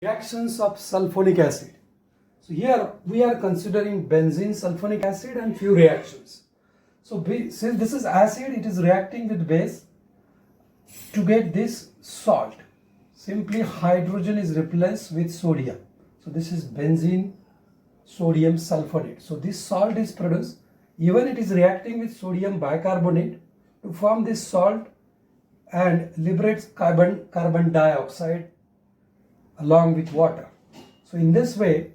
Reactions of sulfonic acid. So here we are considering benzene, sulfonic acid and few reactions. So since this is acid, it is reacting with base to get this salt. Simply hydrogen is replaced with sodium. So this is benzene sodium sulfonate. So this salt is produced. Even it is reacting with sodium bicarbonate to form this salt and liberates carbon dioxide along with water. So in this way,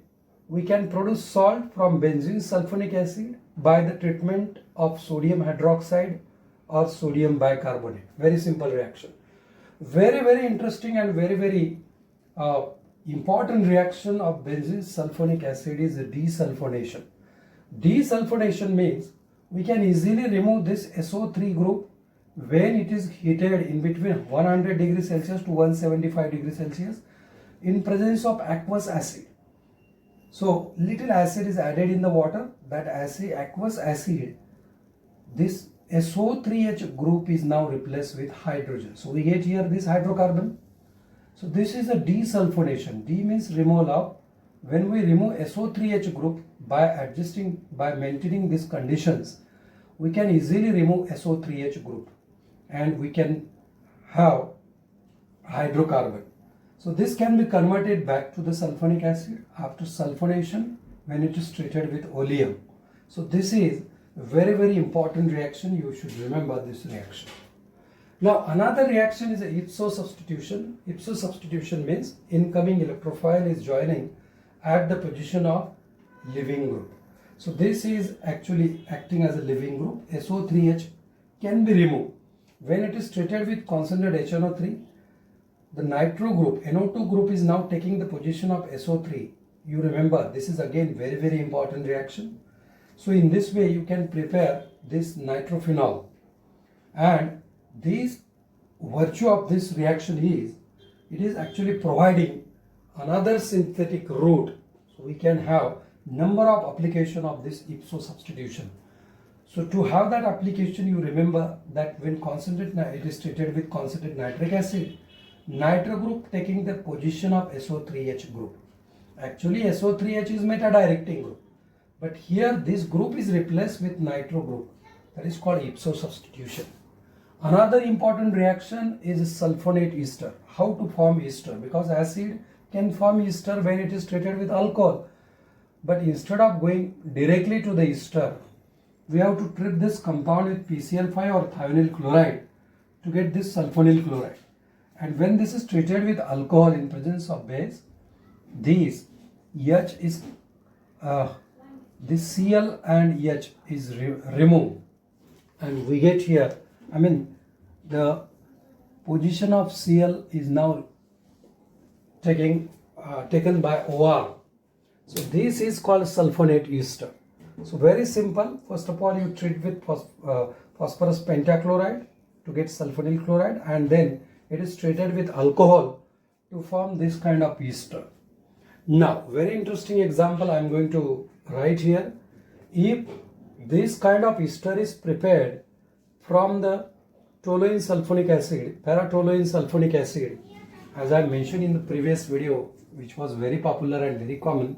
we can produce salt from benzene sulfonic acid by the treatment of sodium hydroxide or sodium bicarbonate. Very simple reaction. Very interesting and very important reaction of benzene sulfonic acid is desulfonation. Desulfonation means we can easily remove this SO3 group when it is heated in between 100 degrees Celsius to 175 degrees Celsius in presence of aqueous acid. So little acid is added in the water. That acid, aqueous acid, this SO3H group is now replaced with hydrogen. So we get here this hydrocarbon. So this is a desulfonation. D means removal of. When we remove SO3H group by maintaining these conditions, we can easily remove SO3H group and we can have hydrocarbon. So this can be converted back to the sulfonic acid after sulfonation when it is treated with oleum. So this is a very important reaction. You should remember this reaction. Now another reaction is ipso substitution. Ipso substitution means incoming electrophile is joining at the position of leaving group. So this is actually acting as a leaving group. SO3H can be removed. When it is treated with concentrated HNO3, the nitro group, NO2 group is now taking the position of SO3. You remember, this is again very important reaction. So in this way, you can prepare this nitrophenol. And this virtue of this reaction is, it is actually providing another synthetic route. So we can have number of application of this ipso substitution. So to have that application, you remember that when it is treated with concentrated nitric acid, nitro group taking the position of SO3H group. Actually SO3H is meta-directing group, but here this group is replaced with nitro group. That is called ipso substitution. Another important reaction is sulfonate ester. How to form ester? Because acid can form ester when it is treated with alcohol, but instead of going directly to the ester, we have to treat this compound with PCl5 or thionyl chloride to get this sulfonyl chloride. And when this is treated with alcohol in presence of base, this H is this Cl and H is removed, and we get here, the position of Cl is now taken by OR. So this is called sulfonate ester. So very simple. First of all, you treat with phosphorus pentachloride to get sulfonyl chloride, and then it is treated with alcohol to form this kind of ester. Now, very interesting example I am going to write here. If this kind of ester is prepared from the toluene sulfonic acid, para-toluene sulfonic acid, as I mentioned in the previous video, which was very popular and very common.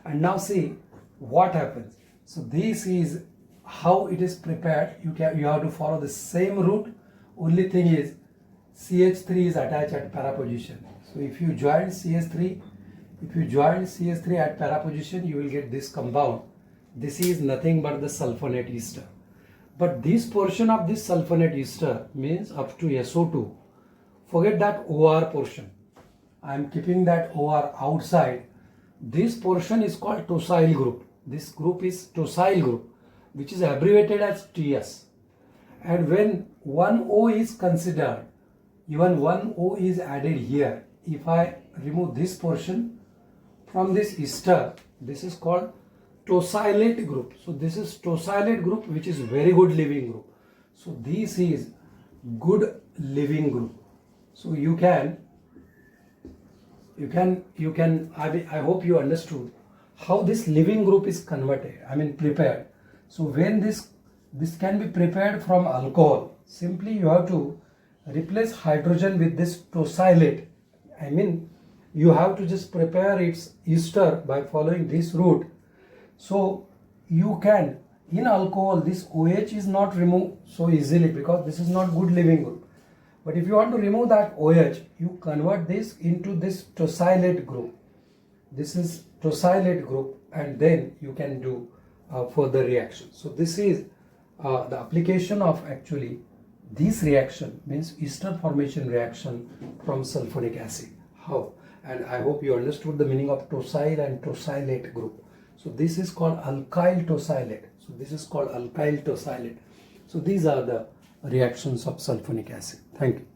And now see what happens. So this is how it is prepared. You have to follow the same route. Only thing is CH3 is attached at para position. So if you join CH3 at para position, you will get this compound. This is nothing but the sulfonate ester. But this portion of this sulfonate ester means up to SO2. Forget that OR portion. I am keeping that OR outside. This portion is called tosyl group. This group is tosyl group, which is abbreviated as TS. And when 1O is considered, even 1O is added here. If I remove this portion from this ester, this is called tosylate group. So this is tosylate group, which is very good leaving group. So this is good leaving group. So I hope you understood how this leaving group is converted, prepared. So when this can be prepared from alcohol, simply you have to replace hydrogen with this tosylate. you have to just prepare its ester by following this route. So you can, in alcohol, this OH is not removed so easily because this is not good leaving group. But if you want to remove that OH, you convert this into this tosylate group. This is tosylate group, and then you can do further reaction. So this is the application of actually this reaction, means ester formation reaction from sulfonic acid. How? And I hope you understood the meaning of tosyl and tosylate group. So this is called alkyl tosylate. So this is called alkyl tosylate. So these are the reactions of sulfonic acid. Thank you.